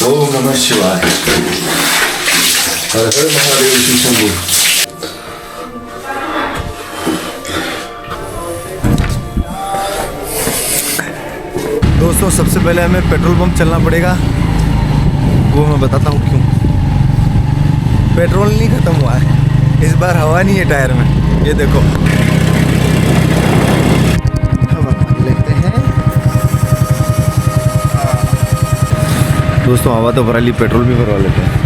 ओम नमः शिवाय। हर हर महादेव शिव शंभू। दोस्तों सबसे पहले हमें पेट्रोल पंप चलना पड़ेगा, वो मैं बताता हूँ क्यों। पेट्रोल नहीं ख़त्म हुआ है इस बार, हवा नहीं है टायर में। ये देखो हवा लेते हैं। दोस्तों हवा तो भरा ली, पेट्रोल भी भरवा लेते हैं।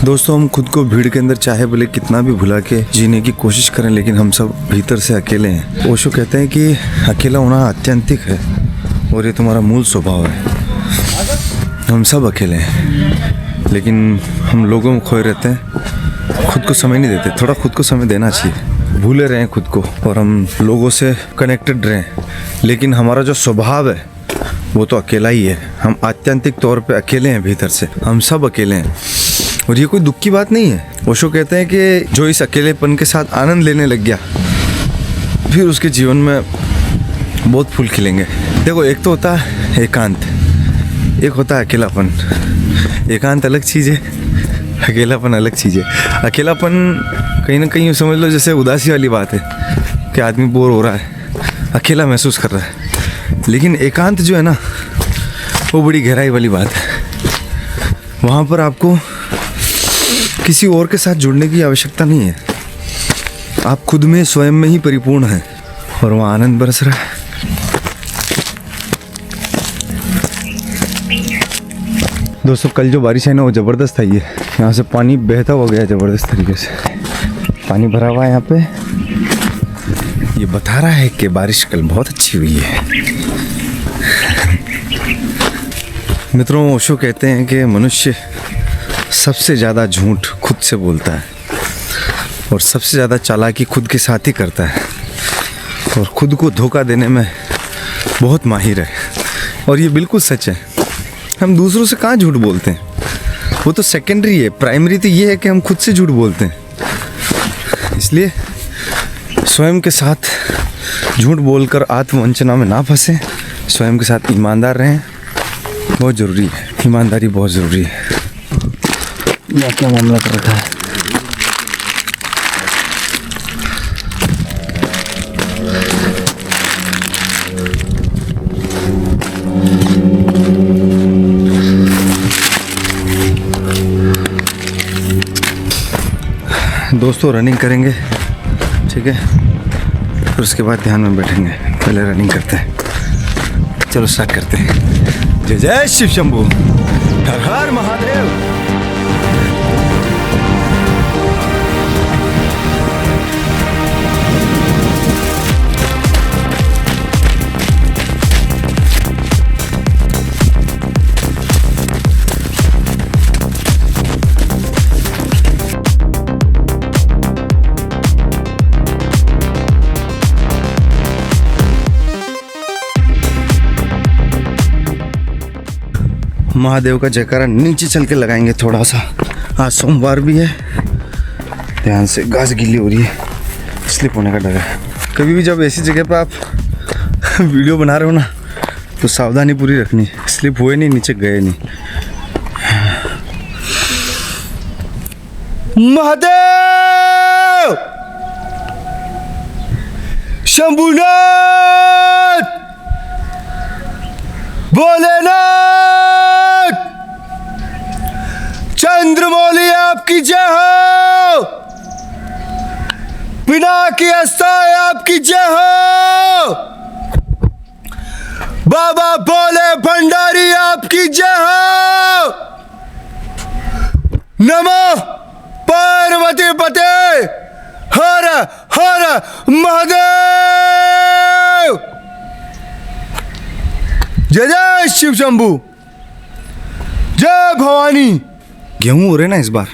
दोस्तों हम खुद को भीड़ के अंदर चाहे भले कितना भी भुला के जीने की कोशिश करें, लेकिन हम सब भीतर से अकेले हैं। ओशो कहते हैं कि अकेला होना आत्यंतिक है और ये तुम्हारा मूल स्वभाव है। हम सब अकेले हैं, लेकिन हम लोगों में खोए रहते हैं, खुद को समय नहीं देते। थोड़ा खुद को समय देना चाहिए। भूले रहें खुद को और हम लोगों से कनेक्टेड रहें, लेकिन हमारा जो स्वभाव है वो तो अकेला ही है। हम आत्यंतिक तौर पे अकेले हैं, भीतर से हम सब अकेले हैं और ये कोई दुख की बात नहीं है। ओशो कहते हैं कि जो इस अकेलेपन के साथ आनंद लेने लग गया, फिर उसके जीवन में बहुत फूल खिलेंगे। देखो एक तो होता है एकांत, एक होता है अकेलापन। एकांत अलग चीज़ है, अकेलापन अलग चीज़ है। अकेलापन कहीं ना कहीं समझ लो जैसे उदासी वाली बात है कि आदमी बोर हो रहा है, अकेला महसूस कर रहा है। लेकिन एकांत जो है ना, वो बड़ी गहराई वाली बात है। वहाँ पर आपको किसी और के साथ जुड़ने की आवश्यकता नहीं है, आप खुद में स्वयं में ही परिपूर्ण हैं और वहाँ आनंद बरस रहा है। दोस्तों कल जो बारिश है ना वो ज़बरदस्त आई है। यहाँ से पानी बहता हुआ गया ज़बरदस्त तरीके से, पानी भरा हुआ है यहाँ पे। ये बता रहा है कि बारिश कल बहुत अच्छी हुई है। मित्रों ओशो कहते हैं कि मनुष्य सबसे ज़्यादा झूठ खुद से बोलता है और सबसे ज़्यादा चालाकी खुद के साथ ही करता है और खुद को धोखा देने में बहुत माहिर है। और ये बिल्कुल सच है। हम दूसरों से कहाँ झूठ बोलते हैं, वो तो सेकेंडरी है। प्राइमरी तो ये है कि हम खुद से झूठ बोलते हैं। इसलिए स्वयं के साथ झूठ बोलकर आत्मवंचना में ना फंसें, स्वयं के साथ ईमानदार रहें, बहुत ज़रूरी है। ईमानदारी बहुत ज़रूरी है। यह क्या मामला कर रखा है? दोस्तों रनिंग करेंगे, ठीक है, फिर उसके बाद ध्यान में बैठेंगे। पहले रनिंग करते हैं, चलो स्टार्ट करते हैं। जय जय शिव शंभू, हर हर महादेव। महादेव का जयकारा नीचे चल के लगाएंगे थोड़ा सा। आज सोमवार भी है, ध्यान से, घास गीली हो रही है, स्लिप होने का डर है। कभी भी जब ऐसी जगह पे आप वीडियो बना रहे हो ना, तो सावधानी पूरी रखनी, स्लिप हुए नहीं, नीचे गए नहीं। महादेव, शंभुनाथ, भोलेनाथ, चंद्रमौली आपकी जय हो, पिनाकी अस्ताय आपकी जय हो, बाबा भोले भंडारी आपकी जय हो, नमः पार्वती पते, हर हर महादेव, जय जय शिव शंभू, जय भवानी। गेहूं हो रहे ना इस बार,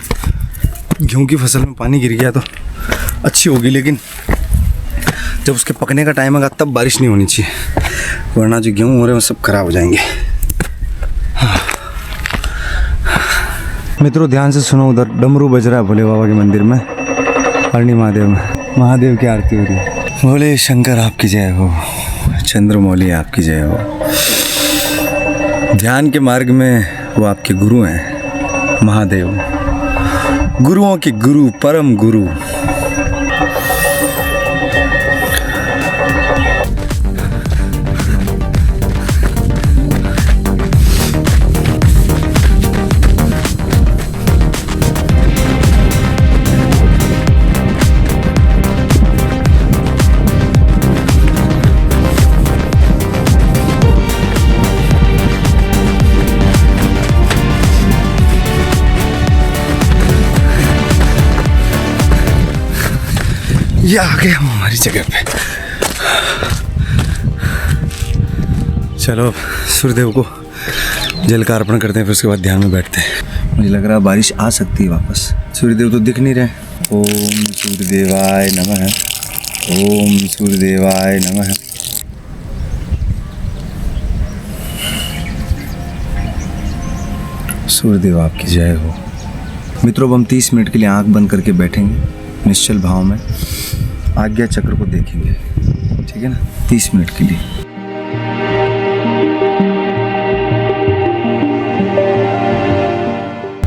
गेहूं की फसल में पानी गिर गया तो अच्छी होगी, लेकिन जब उसके पकने का टाइम आएगा तब बारिश नहीं होनी चाहिए, वरना जो गेहूं हो रहे हैं वो सब खराब हो जाएंगे। मित्रों ध्यान से सुनो, उधर डमरू बज रहा है भोले बाबा के मंदिर में, अरणी महादेव में। महादेव की आरती हो रही है। भोले शंकर आपकी जय हो, चंद्रमौली आपकी जय हो। ध्यान के मार्ग में वो आपके गुरु हैं, महादेव, गुरुओं के गुरु, परम गुरु। ये आ गए हम हमारी जगह पे। चलो सूर्यदेव को जल का अर्पण करते हैं, फिर उसके बाद ध्यान में बैठते हैं। मुझे लग रहा है बारिश आ सकती है वापस। सूर्यदेव तो दिख नहीं रहे। ओम सूर्यदेवाय नमः, ओम सूर्यदेवाय नमः। सूर्यदेव आपकी जय हो। मित्रों अब हम 30 मिनट के लिए आंख बंद करके बैठेंगे, निश्चल भाव में आज्ञा चक्र को देखेंगे, ठीक है ना, 30 मिनट के लिए।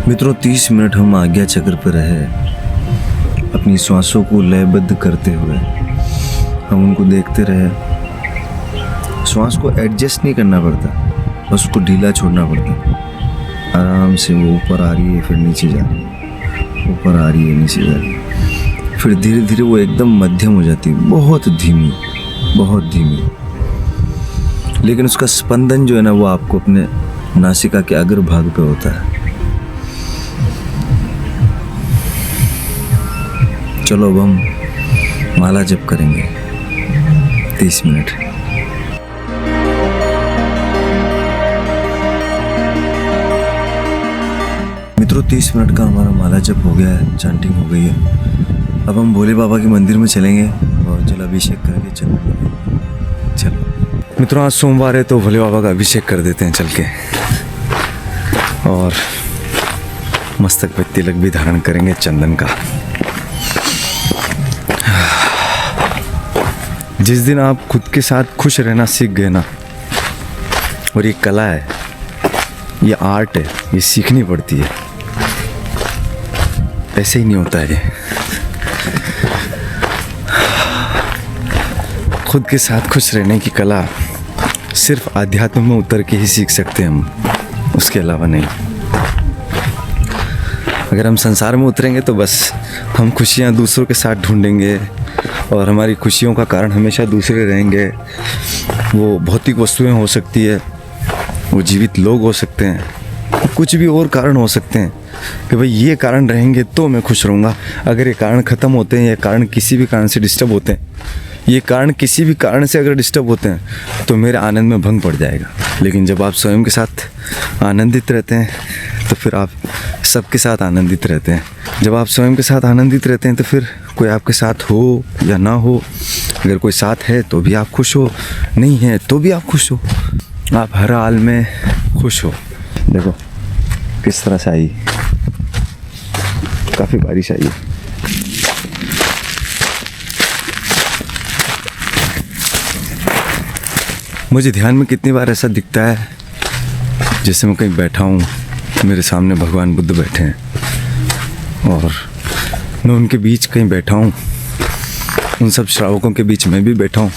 मित्रों 30 मिनट हम आज्ञा चक्र पर रहे, अपनी श्वासों को लयबद्ध करते हुए हम उनको देखते रहे। श्वास को एडजस्ट नहीं करना पड़ता, बस उसको ढीला छोड़ना पड़ता। आराम से वो ऊपर आ रही है, फिर नीचे जा रही है, ऊपर आ रही है, नीचे जा रही है, फिर धीरे धीरे वो एकदम मध्यम हो जाती है, बहुत धीमी, बहुत धीमी। लेकिन उसका स्पंदन जो है ना, वो आपको अपने नासिका के अग्रभाग पे होता है। चलो अब हम माला जप करेंगे 30 मिनट। मित्रों 30 मिनट का हमारा माला जप हो गया है, चैंटिंग हो गई है। अब हम भोले बाबा के मंदिर में चलेंगे और जलाभिषेक करके चलेंगे। चलो मित्रों आज सोमवार है तो भोले बाबा का अभिषेक कर देते हैं चल के, और मस्तक पे तिलक भी धारण करेंगे चंदन का। जिस दिन आप खुद के साथ खुश रहना सीख गए ना, और ये कला है, ये आर्ट है, ये सीखनी पड़ती है, ऐसे ही नहीं होता है ये। खुद के साथ खुश रहने की कला सिर्फ आध्यात्म में उतर के ही सीख सकते हैं हम, उसके अलावा नहीं। अगर हम संसार में उतरेंगे तो बस हम खुशियाँ दूसरों के साथ ढूंढेंगे, और हमारी खुशियों का कारण हमेशा दूसरे रहेंगे। वो भौतिक वस्तुएं हो सकती है, वो जीवित लोग हो सकते हैं, कुछ भी और कारण हो सकते हैं कि भाई ये कारण रहेंगे तो मैं खुश रहूँगा। अगर ये कारण ख़त्म होते हैं, ये कारण किसी भी कारण से डिस्टर्ब होते हैं, ये कारण किसी भी कारण से अगर डिस्टर्ब होते हैं तो मेरे आनंद में भंग पड़ जाएगा। लेकिन जब आप स्वयं के साथ आनंदित रहते हैं तो फिर आप सबके साथ आनंदित रहते हैं। जब आप स्वयं के साथ आनंदित रहते हैं तो फिर कोई आपके साथ हो या ना हो, अगर कोई साथ है तो भी आप खुश हो, नहीं है तो भी आप खुश हो, आप हर हाल में खुश हो। देखो किस तरह से आई, काफ़ी बारिश आई है। मुझे ध्यान में कितनी बार ऐसा दिखता है जैसे मैं कहीं बैठा हूँ, मेरे सामने भगवान बुद्ध बैठे हैं और मैं उनके बीच कहीं बैठा हूँ, उन सब श्रावकों के बीच मैं भी बैठा हूँ,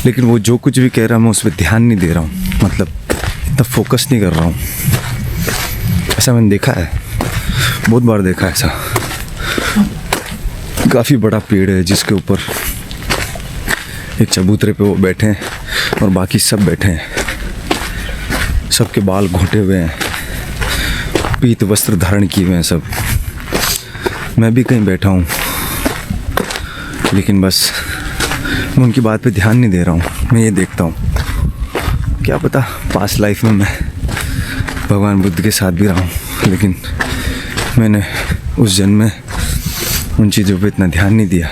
लेकिन वो जो कुछ भी कह रहा है मैं उस पर ध्यान नहीं दे रहा हूँ, मतलब इतना फोकस नहीं कर रहा हूँ। ऐसा मैंने देखा है, बहुत बार देखा है ऐसा। काफ़ी बड़ा पेड़ है जिसके ऊपर एक चबूतरे पे वो बैठे हैं और बाकी सब बैठे हैं, सबके बाल घोटे हुए हैं, पीत वस्त्र धारण किए हुए हैं सब। मैं भी कहीं बैठा हूँ, लेकिन बस मैं उनकी बात पे ध्यान नहीं दे रहा हूँ। मैं ये देखता हूँ, क्या पता पास्ट लाइफ में मैं भगवान बुद्ध के साथ भी रहा हूँ, लेकिन मैंने उस जन्म में उन चीज़ों पे इतना ध्यान नहीं दिया।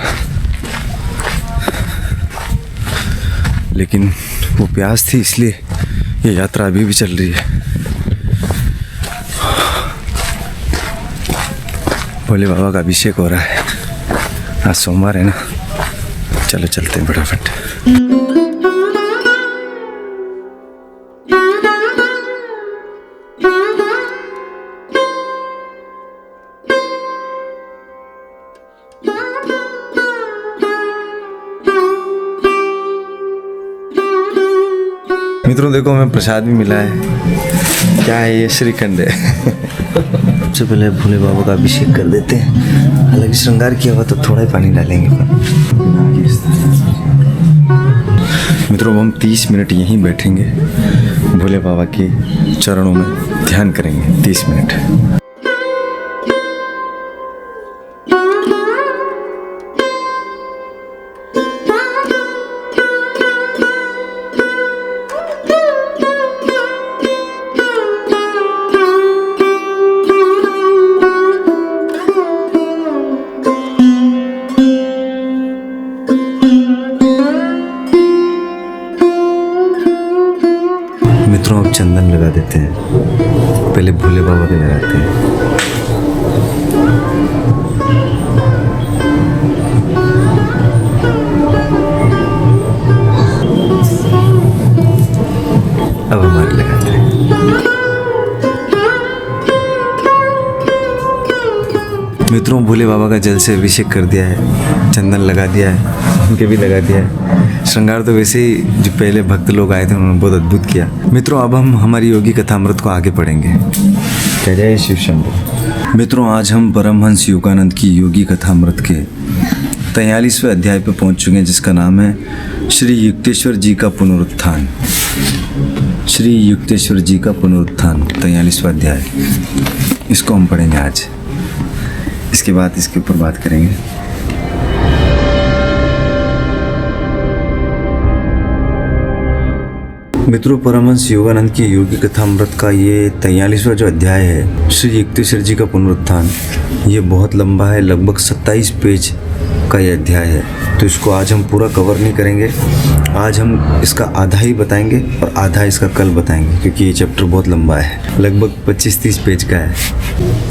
लेकिन वो प्यास थी, इसलिए ये यात्रा अभी भी चल रही है। भोले बाबा का अभिषेक हो रहा है। आज सोमवार है ना, चलो चलते हैं फटाफट। मित्रों देखो, हमें प्रसाद भी मिला है। क्या है ये? श्रीखंड है। सबसे पहले भोले बाबा का अभिषेक कर देते हैं। हालांकि श्रृंगार किया हुआ तो थोड़ा ही पानी डालेंगे। मित्रों हम 30 मिनट यहीं बैठेंगे, भोले बाबा के चरणों में ध्यान करेंगे 30 मिनट। मित्रों अब चंदन लगा देते हैं। पहले भोले बाबा पे लगाते हैं। अब हमारे लगाते हैं। मित्रों भोले बाबा का जल से अभिषेक कर दिया है, चंदन लगा दिया है, उनके भी लगा दिया है। श्रृंगार तो वैसे ही जो पहले भक्त लोग आए थे उन्होंने बहुत अद्भुत किया। मित्रों अब हम हमारी योगी कथामृत को आगे पढ़ेंगे। जय शिव शंभो। मित्रों आज हम परमहंस योगानंद की योगी कथामृत के 43वें अध्याय पर पहुंच चुके हैं, जिसका नाम है श्री युक्तेश्वर जी का पुनरुत्थान। श्री युक्तेश्वर जी का पुनरुत्थान 43वां अध्याय, इसको हम पढ़ेंगे आज। इसके बाद इसके ऊपर बात करेंगे। मित्रों परमहंस योगानंद की योगी कथामृत का ये 43वां जो अध्याय है, श्री युक्तेश्वर जी का पुनरुत्थान, ये बहुत लंबा है, लगभग 27 पेज का ये अध्याय है। तो इसको आज हम पूरा कवर नहीं करेंगे। आज हम इसका आधा ही बताएंगे और आधा इसका कल बताएंगे, क्योंकि ये चैप्टर बहुत लंबा है, लगभग 25-30 पेज का है।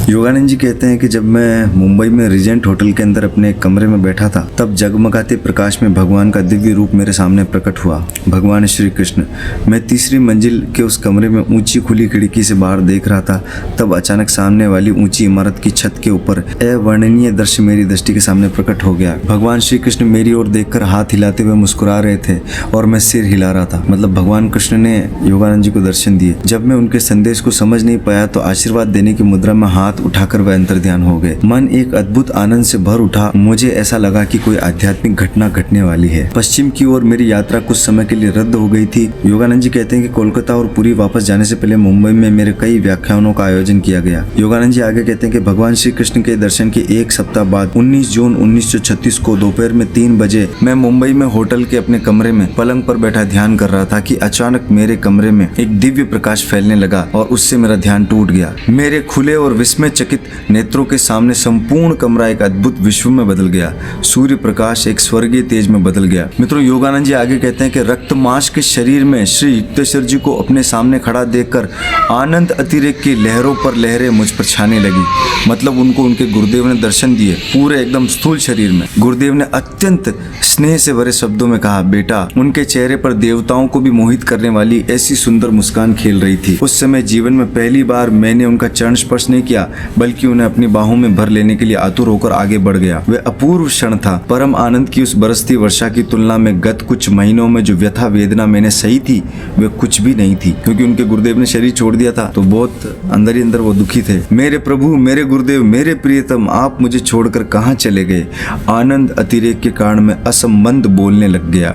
योगानंद जी कहते हैं कि जब मैं मुंबई में रीजेंट होटल के अंदर अपने कमरे में बैठा था, तब जगमगाते प्रकाश में भगवान का दिव्य रूप मेरे सामने प्रकट हुआ। भगवान श्री कृष्ण। मैं तीसरी मंजिल के उस कमरे में ऊंची खुली खिड़की से बाहर देख रहा था, तब अचानक सामने वाली ऊंची इमारत की छत के ऊपर अवर्णनीय दृश्य मेरी दृष्टि के सामने प्रकट हो गया। भगवान श्री कृष्ण मेरी ओर देखकर हाथ हिलाते हुए मुस्कुरा रहे थे और मैं सिर हिला रहा था। मतलब भगवान कृष्ण ने योगानंद जी को दर्शन दिए। जब मैं उनके संदेश को समझ नहीं पाया तो आशीर्वाद देने की मुद्रा में हाथ उठाकर वह अंतर ध्यान हो गए। मन एक अद्भुत आनंद से भर उठा। मुझे ऐसा लगा कि कोई आध्यात्मिक घटना घटने वाली है। पश्चिम की ओर मेरी यात्रा कुछ समय के लिए रद्द हो गई थी। योगानंद जी कहते हैं कि कोलकाता और पुरी वापस जाने से पहले मुंबई में मेरे कई व्याख्यानों का आयोजन किया गया। योगानंद जी आगे कहते हैं कि भगवान श्री कृष्ण के दर्शन के एक सप्ताह बाद 19 जून 1936 को दोपहर में 3 बजे मैं मुंबई में होटल के अपने कमरे में पलंग पर बैठा ध्यान कर रहा था कि अचानक मेरे कमरे में एक दिव्य प्रकाश फैलने लगा और उससे मेरा ध्यान टूट गया। मेरे खुले और विस्मय चकित नेत्रों के सामने संपूर्ण कमरा एक अद्भुत विश्व में बदल गया। सूर्य प्रकाश एक स्वर्गीय तेज में बदल गया। मित्रों योगानंद जी आगे कहते हैं कि रक्त मांस के शरीर में श्री युक्तेश्वर जी को अपने सामने खड़ा देखकर आनंद अतिरेक की लहरों पर लहरें मुझ पर छाने लगी। मतलब उनको उनके गुरुदेव ने दर्शन दिए, पूरे एकदम स्थूल शरीर में। गुरुदेव ने अत्यंत स्नेह से भरे शब्दों में कहा, बेटा। उनके चेहरे पर देवताओं को भी मोहित करने वाली ऐसी सुंदर मुस्कान खेल रही थी। उस समय जीवन में पहली बार मैंने उनका चरण स्पर्श नहीं किया, बल्कि उन्हें अपनी बाहों में भर लेने के लिए आतुर होकर आगे बढ़ गया। वह अपूर्व क्षण था। परम आनंद की उस बरसती वर्षा की तुलना में गत कुछ महीनों में जो व्यथा वेदना मैंने सही थी वे कुछ भी नहीं थी, क्योंकि उनके गुरुदेव ने शरीर छोड़ दिया था तो बहुत अंदर ही अंदर वो दुखी थे। मेरे प्रभु, मेरे गुरुदेव, मेरे प्रियतम, आप मुझे छोड़कर कहाँ चले गए? आनंद अतिरेक के कारण मैं असंबंध बोलने लग गया।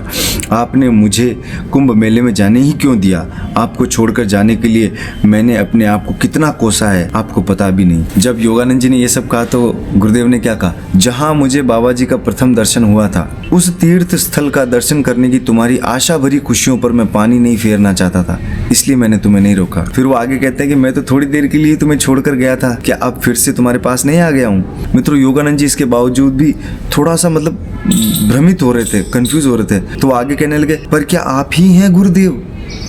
आपने मुझे कुंभ मेले में जाने ही क्यों दिया? आपको छोड़कर जाने के लिए मैंने अपने आप को कितना कोसा है, आपको पता भी नहीं। जब योगानंद जी ने ये सब कहा तो गुरुदेव ने क्या कहा? जहां मुझे बाबा जी का प्रथम दर्शन हुआ था, उस तीर्थ स्थल का दर्शन करने की तुम्हारी आशा भरी खुशियों पर मैं पानी नहीं फेरना चाहता था, इसलिए मैंने तुम्हें नहीं रोका। फिर वो आगे कहते हैं कि मैं तो थोड़ी देर के लिए तुम्हें छोड़कर गया था, क्या अब फिर से तुम्हारे पास नहीं आ गया हूँ? मित्रों योगानंद जी इसके बावजूद भी थोड़ा सा मतलब भ्रमित हो रहे थे, कंफ्यूज हो रहे थे। तो आगे कहने लगे, पर क्या आप ही हैं गुरुदेव,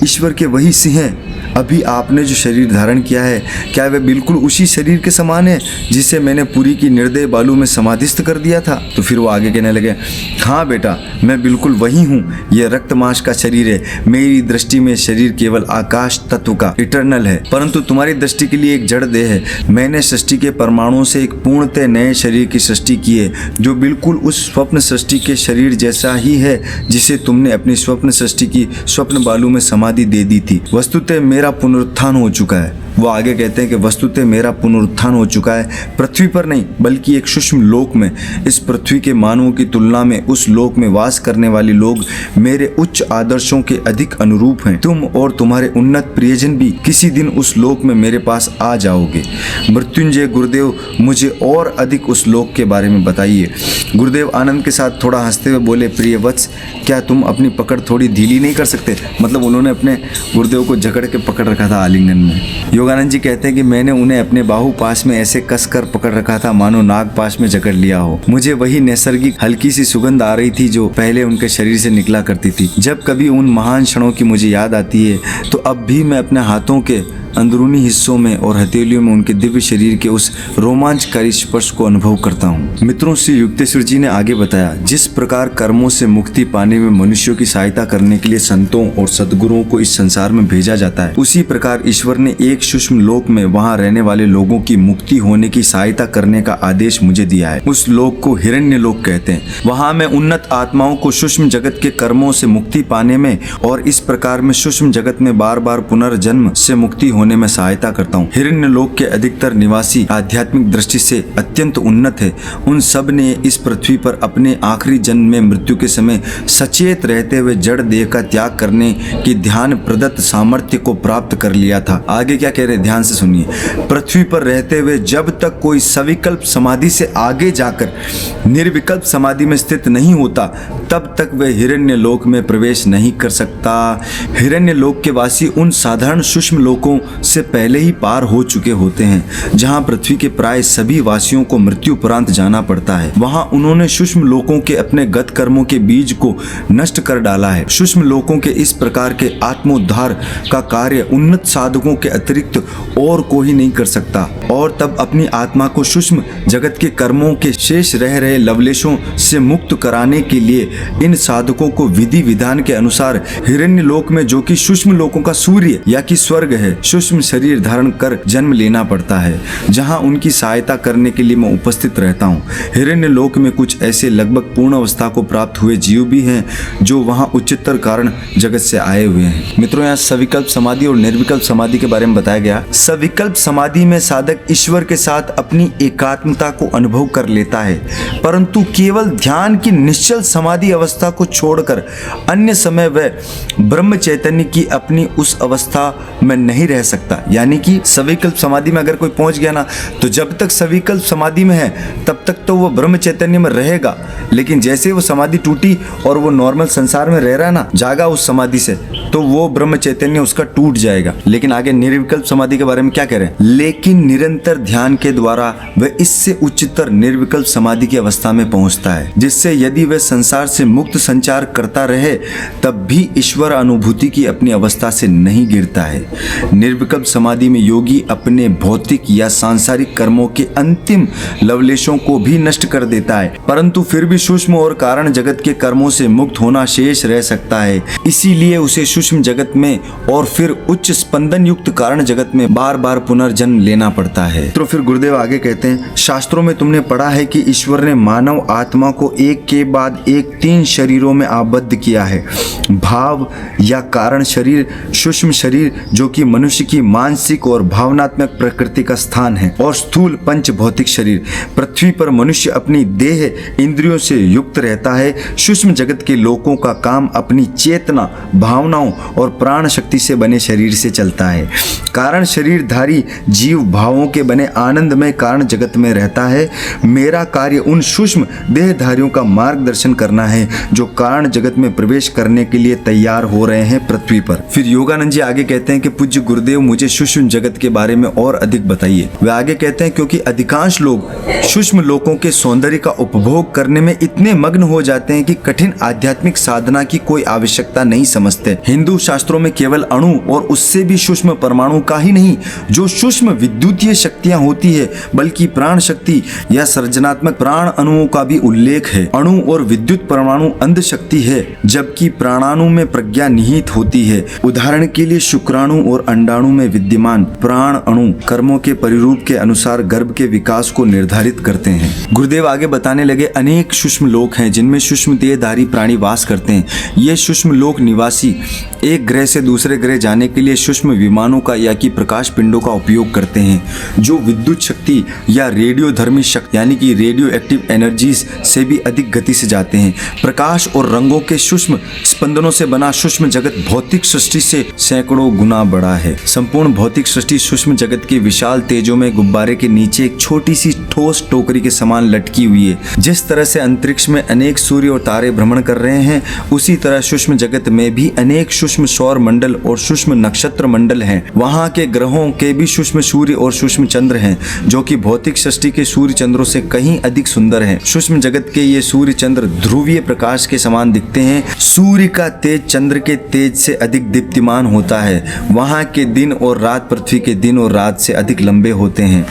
ईश्वर के वही सिंह हैं? अभी आपने जो शरीर धारण किया है, क्या वह बिल्कुल उसी शरीर के समान है जिसे मैंने पुरी की निर्दय बालू में समाधिस्थ कर दिया था? तो फिर वो आगे कहने लगे, हाँ बेटा, मैं बिल्कुल वही हूँ। यह रक्त मांस का शरीर है। मेरी दृष्टि में शरीर केवल आकाश तत्व का इटर्नल है, परंतु तुम्हारी दृष्टि के लिए एक जड़ देह है। मैंने सृष्टि के परमाणुओं से एक पूर्णतः नए शरीर की सृष्टि की है, जो बिल्कुल उस स्वप्न सृष्टि के शरीर जैसा ही है जिसे तुमने अपनी स्वप्न सृष्टि की स्वप्न बालू में समाधि दे दी थी। वस्तुतः मेरा पुनरुत्थान हो चुका है। वो आगे कहते हैं कि वस्तुतः मेरा पुनरुत्थान हो चुका है, पृथ्वी पर नहीं बल्कि एक सूक्ष्म लोक में। इस पृथ्वी के मानवों की तुलना में उस लोक में वास करने वाले लोग मेरे उच्च आदर्शों के अधिक अनुरूप हैं। तुम और तुम्हारे उन्नत प्रियजन भी किसी दिन उस लोक में मेरे पास आ जाओगे। मृत्युंजय गुरुदेव, मुझे और अधिक उस लोक के बारे में बताइए। गुरुदेव आनंद के साथ थोड़ा हंसते हुए बोले, प्रिय वत्स, क्या तुम अपनी पकड़ थोड़ी ढीली नहीं कर सकते? मतलब उन्होंने अपने गुरुदेव को जकड़ के पकड़ रखा था आलिंगन में। योगानंद जी कहते हैं कि मैंने उन्हें अपने बाहु पास में ऐसे कस कर पकड़ रखा था मानो नाग पास में जकड़ लिया हो। मुझे वही नैसर्गिक हल्की सी सुगंध आ रही थी जो पहले उनके शरीर से निकला करती थी। जब कभी उन महान क्षणों की मुझे याद आती है तो अब भी मैं अपने हाथों के अंदरूनी हिस्सों में और हथेलियों में उनके दिव्य शरीर के उस रोमांचकारी स्पर्श को अनुभव करता हूँ। मित्रों, श्री युक्तेश्वर जी ने आगे बताया, जिस प्रकार कर्मों से मुक्ति पाने में मनुष्यों की सहायता करने के लिए संतों और सद्गुरुओं को इस संसार में भेजा जाता है, उसी प्रकार ईश्वर ने एक सूक्ष्म लोक में वहाँ रहने वाले लोगों की मुक्ति होने की सहायता करने का आदेश मुझे दिया है। उस लोक को हिरण्य लोक कहते हैं। वहाँ मैं उन्नत आत्माओं को सूक्ष्म जगत के कर्मों से मुक्ति पाने में और इस प्रकार में सूक्ष्म जगत में बार बार पुनर्जन्म से मुक्ति होने में सहायता करता हूँ। हिरण्य लोक के अधिकतर निवासी आध्यात्मिक दृष्टि से अत्यंत उन्नत है। उन सब ने इस पृथ्वी पर अपने आखिरी जन्म में मृत्यु के समय सचेत रहते हुए जड़ देह का त्याग करने की ध्यान प्रदत्त सामर्थ्य को प्राप्त कर लिया था। आगे क्या कह रहे हैं, ध्यान से सुनिए। पृथ्वी पर रहते हुए जब तक कोई सविकल्प समाधि से आगे जाकर निर्विकल्प समाधि में स्थित नहीं होता, तब तक वह हिरण्य लोक में प्रवेश नहीं कर सकता। हिरण्य लोक के वासी उन साधारण सूक्ष्म लोकों से पहले ही पार हो चुके होते हैं, जहां पृथ्वी के प्राय सभी वासियों को मृत्यु उपरांत जाना पड़ता है। वहां उन्होंने सूक्ष्म लोकों के अपने गत कर्मों के बीज को नष्ट कर डाला है। सूक्ष्म लोकों के इस प्रकार के आत्मोद्धार का कार्य उन्नत साधकों के अतिरिक्त और कोई नहीं कर सकता, और तब अपनी आत्मा को सूक्ष्म जगत के कर्मों के शेष रह रहे लवलेशों से मुक्त कराने के लिए इन साधकों को विधि विधान के अनुसार हिरण्य लोक में, जो कि सूक्ष्म लोकों का सूर्य या कि स्वर्ग है, सूक्ष्म शरीर धारण कर जन्म लेना पड़ता है, जहां उनकी सहायता करने के लिए मैं उपस्थित रहता हूं। हिरण्य लोक में कुछ ऐसे लगभग पूर्ण अवस्था को प्राप्त हुए जीव भी हैं जो वहां उच्चतर कारण जगत से आए हुए हैं। मित्रों, यहाँ सविकल्प समाधि और निर्विकल्प समाधि के बारे में बताया गया। सविकल्प समाधि में साधक ईश्वर के साथ अपनी एकात्मता को अनुभव कर लेता है, परंतु केवल ध्यान की निश्चल समाधि अवस्था को छोड़कर अन्य समय वह ब्रह्म चैतन्य की अपनी उस अवस्था में नहीं रह सकता। यानी कि सविकल्प समाधि में अगर कोई पहुंच गया ना, तो जब तक सविकल्प समाधि में है तब तक तो वो ब्रह्म चैतन्य में रहेगा, लेकिन जैसे वो समाधि टूटी और वो नॉर्मल संसार में रह रहा है ना, जागा उस समाधि से, तो वो ब्रह्म चैतन्य उसका टूट जाएगा। लेकिन आगे निर्विकल्प समाधि के बारे में क्या कह रहे हैं, लेकिन निरंतर ध्यान के द्वारा वह इससे उच्चतर निर्विकल्प समाधि की अवस्था में पहुंचता है, जिससे यदि वह संसार से मुक्त संचार करता रहे तब भी ईश्वर अनुभूति की अपनी अवस्था से नहीं गिरता है। निर्विकल्प समाधि में योगी अपने भौतिक या सांसारिक कर्मों के अंतिम लवलेशों को भी नष्ट कर देता है, परंतु फिर भी सूक्ष्म और कारण जगत के कर्मों से मुक्त होना शेष रह सकता है। इसीलिए उसे सूक्ष्म जगत में और फिर उच्च स्पंदन युक्त कारण जगत में बार बार पुनर्जन्म लेना पड़ता है। तो फिर गुरुदेव आगे कहते हैं, शास्त्रों में तुमने पढ़ा है कि ईश्वर ने मानव आत्मा को एक के बाद एक 3 शरीरों में आबद्ध किया है। भाव या कारण शरीर, सूक्ष्म शरीर जो कि मनुष्य की मानसिक और भावनात्मक प्रकृति का स्थान है, और स्थूल पंच भौतिक शरीर। पृथ्वी पर मनुष्य अपनी देह इंद्रियों से युक्त रहता है। सूक्ष्म जगत के लोगों का काम अपनी चेतना, भावनाओं और प्राण शक्ति से बने शरीर से चलता है। कारण शरीरधारी जीव भावों के बने आनंदमय कारण जगत में रहता है। मेरा कार्य उन सूक्ष्म देहधारियों का मार्गदर्शन करना है जो कारण जगत में प्रवेश करने के लिए तैयार हो रहे हैं पृथ्वी पर। फिर योगानंद जी आगे कहते हैं कि पूज्य गुरुदेव, मुझे सूक्ष्म जगत के बारे में और अधिक बताइए। वे आगे कहते हैं, क्योंकि अधिकांश लोग सूक्ष्म लोकों के सौंदर्य का उपभोग करने में इतने इतने मग्न हो जाते हैं कि कठिन आध्यात्मिक साधना की कोई आवश्यकता नहीं समझते। हिंदू शास्त्रों में केवल अणु और उससे भी सूक्ष्म परमाणु का ही नहीं, जो सूक्ष्म विद्युतीय शक्तियां होती है, बल्कि प्राण शक्ति या सृजनात्मक प्राण अणुओं का भी उल्लेख है। अणु और विद्युत परमाणु अंध शक्ति है, जबकि प्राणाणु में प्रज्ञा निहित होती है। उदाहरण के लिए शुक्राणु और अंडाणु में विद्यमान प्राण अणु कर्मों के परिरूप के अनुसार गर्भ के विकास को निर्धारित करते हैं। गुरुदेव आगे बताने लगे, अनेक सूक्ष्म लोक हैं जिनमें सूक्ष्म देहधारी प्राणी वास करते हैं। ये सूक्ष्म लोक निवासी एक ग्रह से दूसरे ग्रह जाने के लिए सूक्ष्म विमानों का या कि प्रकाश पिंडों का उपयोग करते हैं, जो विद्युत शक्ति या रेडियोधर्मी शक्ति यानी कि रेडियो एक्टिव एनर्जीज से भी अधिक गति से जाते हैं। प्रकाश और रंगों के सूक्ष्म स्पंदनों से बना सूक्ष्म जगत भौतिक सृष्टि से सैकड़ों गुना बड़ा है। संपूर्ण भौतिक सृष्टि सूक्ष्म जगत के विशाल तेजों में गुब्बारे के नीचे एक छोटी सी ठोस टोकरी के समान लटकी हुई है। जिस तरह से अंतरिक्ष में अनेक सूर्य और तारे भ्रमण कर रहे हैं, उसी तरह सूक्ष्म जगत में भी अनेक सूक्ष्म सौर मंडल और सूक्ष्म नक्षत्र मंडल हैं। वहाँ के ग्रहों के भी सूक्ष्म सूर्य और सूक्ष्म चंद्र हैं, जो कि भौतिक सृष्टि के सूर्य चंद्रों से कहीं अधिक सुंदर हैं। सूक्ष्म जगत के ये सूर्य चंद्र ध्रुवीय प्रकाश के समान दिखते हैं। सूर्य का तेज चंद्र के तेज से अधिक दीप्तिमान होता है। वहाँ के दिन और रात पृथ्वी के दिन और रात से अधिक लंबे होते हैं।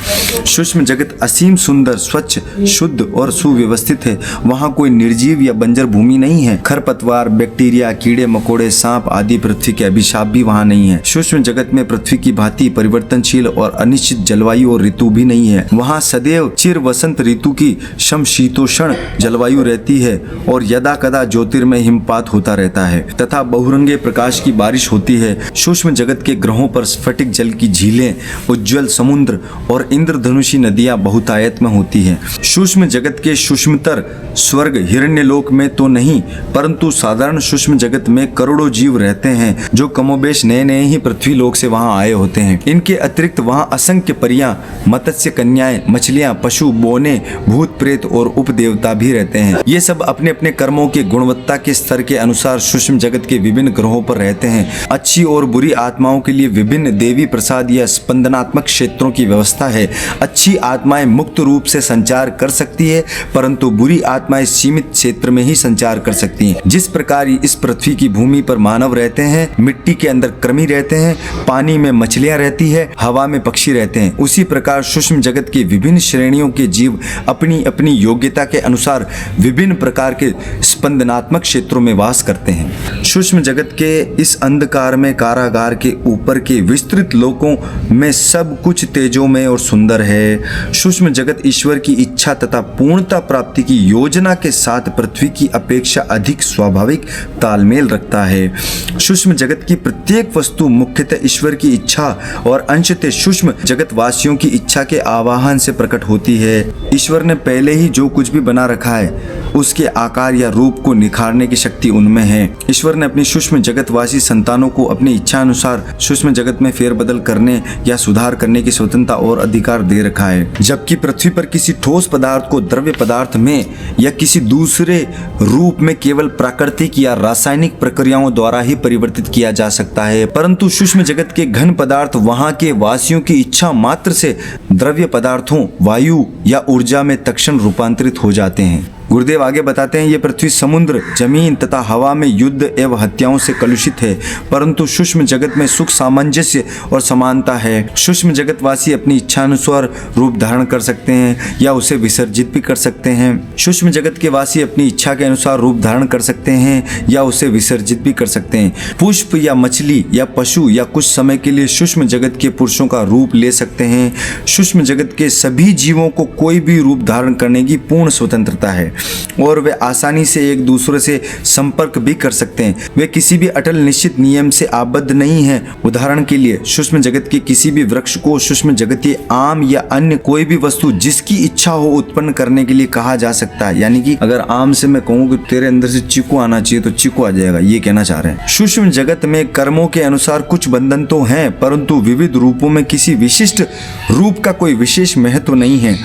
सूक्ष्म जगत असीम सुंदर, स्वच्छ, शुद्ध और सुव्यवस्थित है। वहाँ कोई निर्जीव या बंजर भूमि नहीं है। खरपतवार, बैक्टीरिया, कीड़े मकोड़े, सांप आदि पृथ्वी के अभिशाप भी वहाँ नहीं है। सूक्ष्म जगत में पृथ्वी की भांति परिवर्तनशील और अनिश्चित जलवायु और ऋतु भी नहीं है। वहाँ सदैव चिर वसंत ऋतु की समशीतोष्ण जलवायु रहती है और यदा कदा ज्योतिर्मय हिमपात होता रहता है तथा बहुरंगे प्रकाश की बारिश होती है। सूक्ष्म जगत के ग्रहों पर स्फटिक जल की झीलें, उज्ज्वल समुद्र और इंद्रधनुषी नदियां बहुतायत में होती हैं। सूक्ष्म जगत के सूक्ष्मतर स्वर्ग हिरण्यलोक में तो नहीं, परंतु साधारण सूक्ष्म जगत में करोड़ों जीव रहते हैं, जो कमोबेश नए नए ही पृथ्वी लोक से वहां आए होते हैं। इनके अतिरिक्त वहां असंख्य परियां, मत्स्य कन्याएं, मछलियां, पशु, बोने, भूत प्रेत और उपदेवता भी रहते हैं। ये सब अपने अपने कर्मों के गुणवत्ता के स्तर के अनुसार सूक्ष्म जगत के विभिन्न ग्रहों पर रहते हैं। अच्छी और बुरी आत्माओं के लिए विभिन्न देवी प्रसाद या स्पंदनात्मक क्षेत्रों की व्यवस्था है। अच्छी आत्माएं मुक्त रूप से संचार कर सकती है, परंतु बुरी आत्माएं सीमित क्षेत्र में ही संचार कर सकती हैं। जिस प्रकार इस पृथ्वी की भूमि पर मानव रहते हैं, मिट्टी के अंदर कृमि रहते हैं, पानी में मछलियां रहती है, हवा में पक्षी रहते हैं, उसी प्रकार सूक्ष्म जगत की विभिन्न श्रेणियों के जीव अपनी अपनी योग्यता के अनुसार विभिन्न प्रकार के स्पंदनात्मक क्षेत्रों में वास करते हैं। सूक्ष्म जगत के इस अंधकार में कारागार के ऊपर के विस्तृत लोकों में सब कुछ तेजोमय और सुंदर है। सूक्ष्म जगत ईश्वर की इच्छा तथा पूर्णता प्राप्ति की योजना के साथ पृथ्वी की अपेक्षा अधिक स्वाभाविक तालमेल रखता है। सूक्ष्म जगत की प्रत्येक वस्तु मुख्यतः ईश्वर की इच्छा और अंशतः सूक्ष्म जगत वासियों की इच्छा के आवाहन से प्रकट होती है। ईश्वर ने पहले ही जो कुछ भी बना रखा है, उसके आकार या रूप को निखारने की शक्ति उनमें है। ईश्वर ने अपनी सूक्ष्म जगतवासी संतानों को अपनी इच्छा अनुसार सूक्ष्म जगत में फेरबदल करने या सुधार करने की स्वतंत्रता और अधिकार दे रखा है। जबकि पृथ्वी पर किसी ठोस पदार्थ को द्रव्य पदार्थ में या किसी दूसरे रूप में केवल प्राकृतिक या रासायनिक प्रक्रियाओं द्वारा ही परिवर्तित किया जा सकता है, परंतु सूक्ष्म जगत के घन पदार्थ वहां के वासियों की इच्छा मात्र से द्रव्य पदार्थों, वायु या ऊर्जा में तत्क्षण रूपांतरित हो जाते हैं। गुरुदेव आगे बताते हैं, ये पृथ्वी समुद्र, जमीन तथा हवा में युद्ध एवं हत्याओं से कलुषित है, परंतु सूक्ष्म जगत में सुख, सामंजस्य और समानता है। सूक्ष्म जगतवासी अपनी इच्छानुसार रूप धारण कर सकते हैं या उसे विसर्जित भी कर सकते हैं। सूक्ष्म जगत के वासी अपनी इच्छा के अनुसार रूप धारण कर सकते हैं या उसे विसर्जित भी कर सकते हैं। पुष्प या मछली या पशु या कुछ समय के लिए सूक्ष्म जगत के पुरुषों का रूप ले सकते हैं। सूक्ष्म जगत के सभी जीवों को कोई भी रूप धारण करने की पूर्ण स्वतंत्रता है और वे आसानी से एक दूसरे से संपर्क भी कर सकते हैं। वे किसी भी अटल निश्चित नियम से आबद्ध नहीं हैं। उदाहरण के लिए सूक्ष्म जगत के किसी भी वृक्ष को सूक्ष्म जगतीय आम या अन्य कोई भी वस्तु जिसकी इच्छा हो उत्पन्न करने के लिए कहा जा सकता है। यानी कि अगर आम से मैं कहूँ कि तेरे अंदर से चीकू आना चाहिए तो चीकू आ जाएगा, ये कहना चाह रहे हैं। सूक्ष्म जगत में कर्मों के अनुसार कुछ बंधन तो हैं, परंतु विविध रूपों में किसी विशिष्ट रूप का कोई विशेष महत्व नहीं है।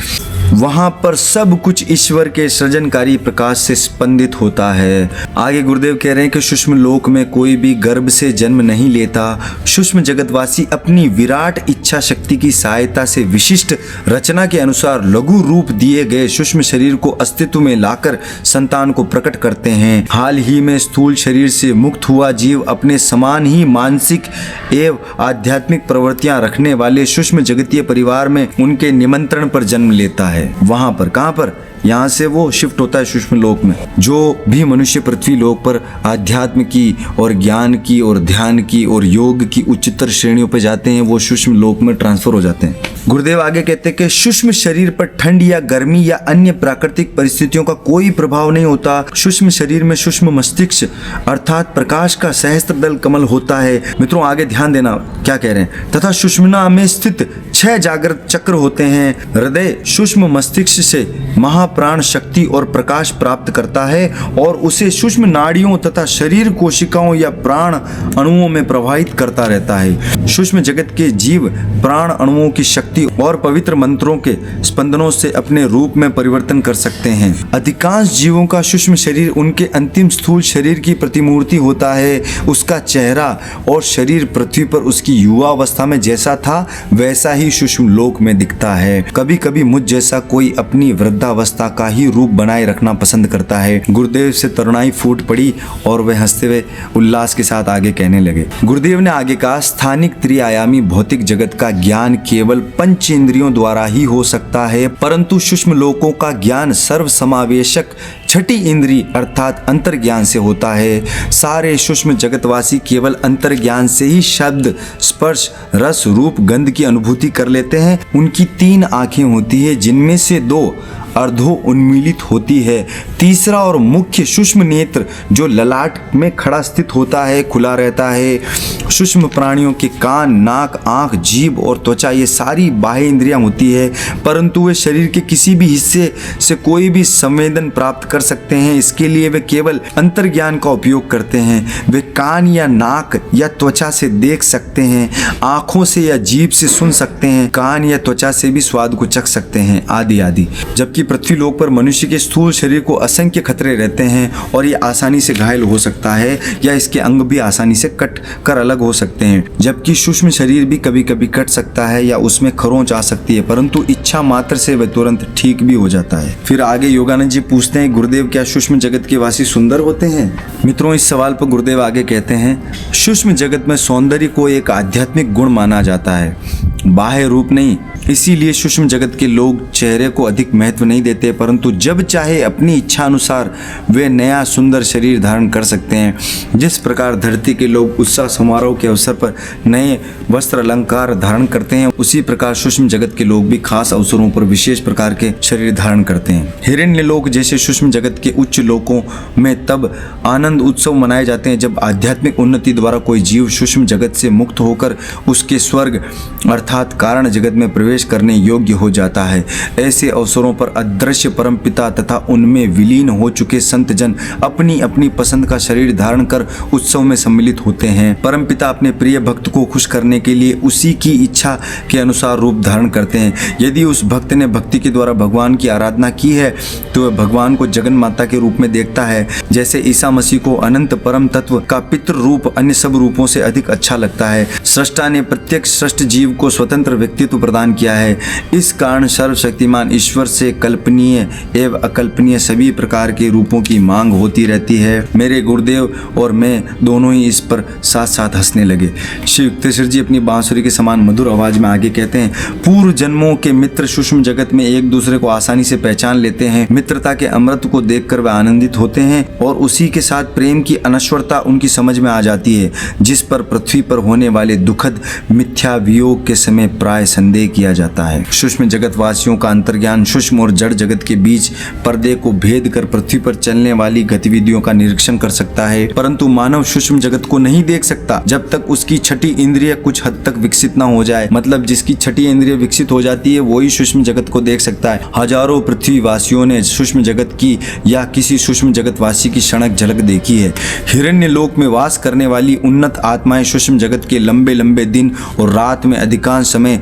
वहां पर सब कुछ ईश्वर के सृजनकारी प्रकाश से स्पंदित होता है। आगे गुरुदेव कह रहे हैं कि सूक्ष्म लोक में कोई भी गर्भ से जन्म नहीं लेता। सूक्ष्म जगतवासी अपनी विराट इच्छा शक्ति की सहायता से विशिष्ट रचना के अनुसार लघु रूप दिए गए सूक्ष्म शरीर को अस्तित्व में लाकर संतान को प्रकट करते हैं। हाल ही में स्थूल शरीर से मुक्त हुआ जीव अपने समान ही मानसिक एवं आध्यात्मिक प्रवृत्तियां रखने वाले सूक्ष्म जगतीय परिवार में उनके निमंत्रण पर जन्म लेता है। वहां पर कहां पर, यहाँ से वो शिफ्ट होता है सूक्ष्म लोक में। जो भी मनुष्य पृथ्वी लोक पर आध्यात्म की और ज्ञान की और ध्यान की और योग की उच्चतर श्रेणियों पर जाते हैं वो सूक्ष्म लोक में ट्रांसफर हो जाते हैं। गुरुदेव आगे कहते हैं कि सूक्ष्म शरीर पर ठंड या गर्मी या अन्य प्राकृतिक परिस्थितियों का कोई प्रभाव नहीं होता। सूक्ष्म शरीर में सूक्ष्म मस्तिष्क अर्थात प्रकाश का सहस्त्रदल कमल होता है। मित्रों आगे ध्यान देना क्या कह रहे हैं। तथा सुषुम्ना में स्थित 6 जागृत चक्र होते हैं। हृदय सूक्ष्म मस्तिष्क से महाप्राण शक्ति और प्रकाश प्राप्त करता है और उसे सूक्ष्म नाड़ियों तथा शरीर कोशिकाओं या प्राण अणुओं में प्रवाहित करता रहता है। सूक्ष्म जगत के जीव प्राण अणुओं की शक्ति और पवित्र मंत्रों के स्पंदनों से अपने रूप में परिवर्तन कर सकते हैं। अधिकांश जीवों का सूक्ष्म शरीर उनके अंतिम स्थूल शरीर की प्रतिमूर्ति होता है। उसका चेहरा और शरीर पृथ्वी पर उसकी युवा अवस्था में जैसा था वैसा ही सूक्ष्म लोक में दिखता है। कभी कभी मुझ जैसा कोई अपनी वृद्धावस्था का ही रूप बनाए रखना पसंद करता है। गुरुदेव से तरुणाई फूट पड़ी और वे हंसते हुए उल्लास के साथ आगे कहने लगे। गुरुदेव ने आगे कहा, स्थानिक त्रिआयामी भौतिक जगत का ज्ञान केवल पंच इंद्रियों द्वारा ही हो सकता है, परंतु सूक्ष्म लोकों का ज्ञान सर्व समावेशक छठी इंद्री अर्थात अंतर्ज्ञान से होता है। सारे सूक्ष्म जगतवासी केवल अंतर्ज्ञान से ही शब्द, स्पर्श, रस, रूप, गंध की अनुभूति कर लेते हैं। उनकी 3 आंखें होती है जिनमें से 2 अर्धो उन्मीलित होती है। तीसरा और मुख्य सूक्ष्म नेत्र जो ललाट में खड़ा स्थित होता है खुला रहता है। सूक्ष्म प्राणियों के कान, नाक, आंख, जीभ और त्वचा ये सारी बाह्य इंद्रियां होती है, परंतु वे शरीर के किसी भी हिस्से से कोई भी संवेदन प्राप्त कर सकते हैं। इसके लिए वे केवल अंतर्ज्ञान का उपयोग करते हैं। वे कान या नाक या त्वचा से देख सकते हैं, आंखों से या जीभ से सुन सकते हैं, कान या त्वचा से भी स्वाद को चख सकते हैं आदि आदि। जबकि पृथ्वी लोक पर मनुष्य के स्थूल शरीर को असंख्य खतरे रहते हैं और ये आसानी से घायल हो सकता है या इसके अंग भी आसानी से कट कर अलग हो सकते हैं। जबकि सूक्ष्म शरीर भी कभी कभी कट सकता है या उसमें खरोंच आ सकती है, परंतु इच्छा मात्र से वह तुरंत ठीक भी हो जाता है। फिर आगे योगानंद जी पूछते हैं, गुरुदेव क्या सूक्ष्म जगत के वासी सुंदर होते हैं? मित्रों इस सवाल पर गुरुदेव आगे कहते हैं, सूक्ष्म जगत में सौंदर्य को एक आध्यात्मिक गुण माना जाता है, बाह्य रूप नहीं। इसीलिए सूक्ष्म जगत के लोग चेहरे को अधिक महत्व नहीं देते, परंतु जब चाहे अपनी इच्छा अनुसार वे नया सुंदर शरीर धारण कर सकते हैं। जिस प्रकार धरती के लोग उत्सव समारोह के अवसर पर नए वस्त्र अलंकार धारण करते हैं, उसी प्रकार सूक्ष्म जगत के लोग भी खास अवसरों पर विशेष प्रकार के शरीर धारण करते हैं। हिरण्य लोक जैसे सूक्ष्म जगत के उच्च लोकों में तब आनंद उत्सव मनाए जाते हैं जब आध्यात्मिक उन्नति द्वारा कोई जीव सूक्ष्म जगत से मुक्त होकर उसके स्वर्ग अर्थात कारण जगत में प्रवेश करने योग्य हो जाता है। ऐसे अवसरों पर अदृश्य परमपिता तथा उनमें विलीन हो चुके संत जन अपनी अपनी पसंद का शरीर धारण कर उत्सव में सम्मिलित होते हैं। परमपिता अपने प्रिय भक्त को खुश करने के लिए उसी की इच्छा के अनुसार रूप धारण करते हैं। यदि उस भक्त ने भक्ति के द्वारा भगवान की आराधना की है तो वह भगवान को जगन माता के रूप में देखता है। जैसे ईसा मसीह को अनंत परम तत्व का पितृ रूप अन्य सब रूपों से अधिक अच्छा लगता है। सृष्टा ने प्रत्येक सृष्ट जीव को स्वतंत्र व्यक्तित्व प्रदान किया है। इस कारण सर्वशक्तिमान ईश्वर से कल्पनीय एवं अकल्पनीय सभी प्रकार के रूपों की मांग होती रहती है। मेरे गुरुदेव और मैं दोनों ही इस पर साथ साथ हंसने लगे। श्री युक्तेश्वर जी अपनी बांसुरी के समान मधुर आवाज में आगे कहते हैं, पूर्व जन्मों के मित्र सूक्ष्म जगत में एक दूसरे को आसानी से पहचान लेते हैं। मित्रता के अमृत को देखकर वे आनंदित होते हैं और उसी के साथ प्रेम की अनश्वरता उनकी समझ में आ जाती है, जिस पर पृथ्वी पर होने वाले दुखद मिथ्या वियोग के समय प्राय संदेह किया जाता है। सूक्ष्म जगत वासियों का अंतर्ज्ञान सूक्ष्म और जड़ जगत के बीच पर्दे को भेद कर पृथ्वी पर चलने वाली गतिविधियों का निरीक्षण कर सकता है, परंतु मानव सूक्ष्म जगत को नहीं देख सकता जब तक उसकी छठी इंद्रिय कुछ हद तक विकसित ना हो जाए। मतलब जिसकी छठी इंद्रिय विकसित हो जाती है वही सूक्ष्म जगत को देख सकता है। हजारों पृथ्वी वासियों ने सूक्ष्म जगत की या किसी सूक्ष्म जगत वासी की क्षणिक झलक देखी है। हिरण्य लोक में वास करने वाली उन्नत आत्माएं सूक्ष्म जगत के लंबे लंबे दिन और रात में अधिकांश समय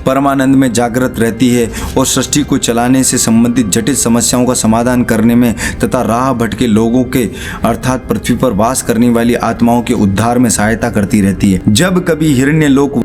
परमानंद में जागृत रहती है और सृष्टि को चलाने से से संबंधित जटिल समस्याओं का समाधान करने में तथा राह भटके लोगों के अर्थात पृथ्वी पर वास करने वाली आत्माओं के उद्धार में सहायता करती रहती है। जब कभी हिरण्यलोक